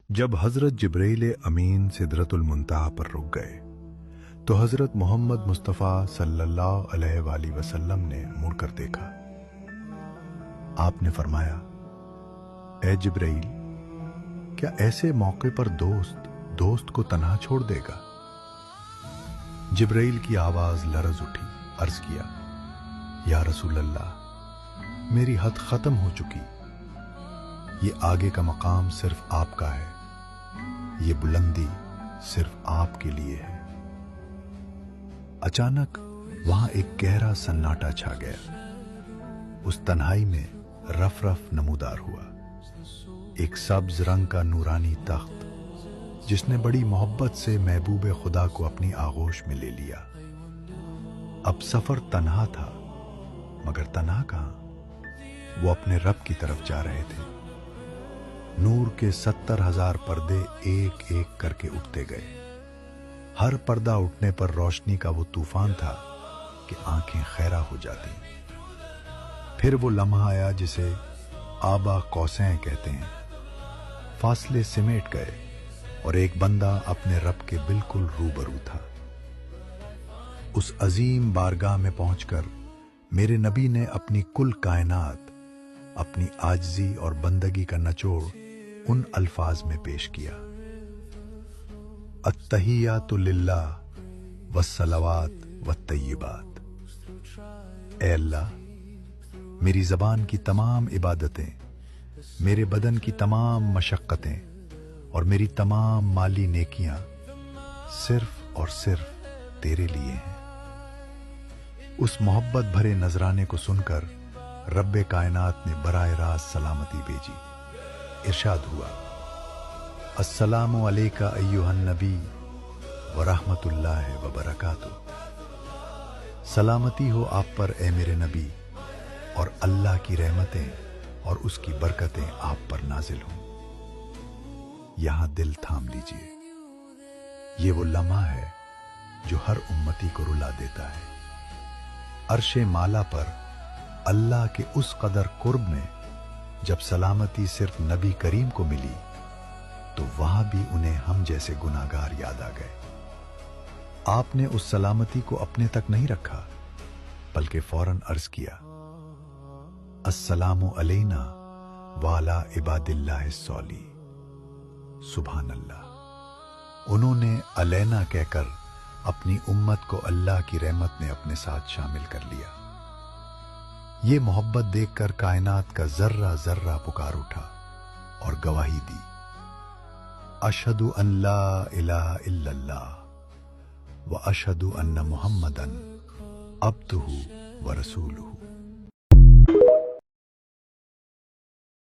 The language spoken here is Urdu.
جب حضرت جبرائیل امین سدرۃ المنتہا پر رک گئے تو حضرت محمد مصطفیٰ صلی اللہ علیہ وآلہ وسلم نے مڑ کر دیکھا۔ آپ نے فرمایا، اے جبرائیل، کیا ایسے موقع پر دوست کو تنہا چھوڑ دے گا؟ جبرائیل کی آواز لرز اٹھی، عرض کیا، یا رسول اللہ، میری حد ختم ہو چکی، یہ آگے کا مقام صرف آپ کا ہے، یہ بلندی صرف آپ کے لیے ہے۔ اچانک وہاں ایک گہرا سناٹا چھا گیا۔ اس تنہائی میں رف نمودار ہوا ایک سبز رنگ کا نورانی تخت، جس نے بڑی محبت سے محبوب خدا کو اپنی آغوش میں لے لیا۔ اب سفر تنہا تھا، مگر تنہا کہاں، وہ اپنے رب کی طرف جا رہے تھے۔ نور کے 70,000 پردے ایک ایک کر کے اٹھتے گئے۔ ہر پردہ اٹھنے پر روشنی کا وہ طوفان تھا کہ آنکھیں خیرہ ہو جاتی۔ پھر وہ لمحہ آیا جسے آبا قوسین کہتے ہیں۔ فاصلے سمیٹ گئے اور ایک بندہ اپنے رب کے بالکل روبرو تھا۔ اس عظیم بارگاہ میں پہنچ کر میرے نبی نے اپنی کل کائنات، اپنی عاجزی اور بندگی کا نچوڑ ان الفاظ میں پیش کیا، التحیات للہ والصلوات والطیبات۔ اے اللہ، میری زبان کی تمام عبادتیں، میرے بدن کی تمام مشقتیں اور میری تمام مالی نیکیاں صرف اور صرف تیرے لیے ہیں۔ اس محبت بھرے نذرانے کو سن کر رب کائنات نے براہ راست سلامتی بھیجی۔ ارشاد ہوا، السلام علیکہ ایھا النبی ورحمۃ اللہ وبرکاتہ۔ سلامتی ہو آپ پر اے میرے نبی، اور اللہ کی رحمتیں اور اس کی برکتیں آپ پر نازل ہوں۔ یہاں دل تھام لیجئے، یہ وہ لمحہ ہے جو ہر امتی کو رلا دیتا ہے۔ عرش مالا پر اللہ کے اس قدر قرب میں جب سلامتی صرف نبی کریم کو ملی تو وہاں بھی انہیں ہم جیسے گناہگار یاد آ گئے۔ آپ نے اس سلامتی کو اپنے تک نہیں رکھا، بلکہ فوراً عرض کیا، السلام علینا وعلی عباد اللہ الصالحین۔ سبحان اللہ۔ انہوں نے علینا کہہ کر اپنی امت کو اللہ کی رحمت نے اپنے ساتھ شامل کر لیا۔ یہ محبت دیکھ کر کائنات کا ذرہ ذرہ پکار اٹھا اور گواہی دی، اشہد ان لا الہ الا اللہ واشہد ان محمدً عبدہ ورسولہ۔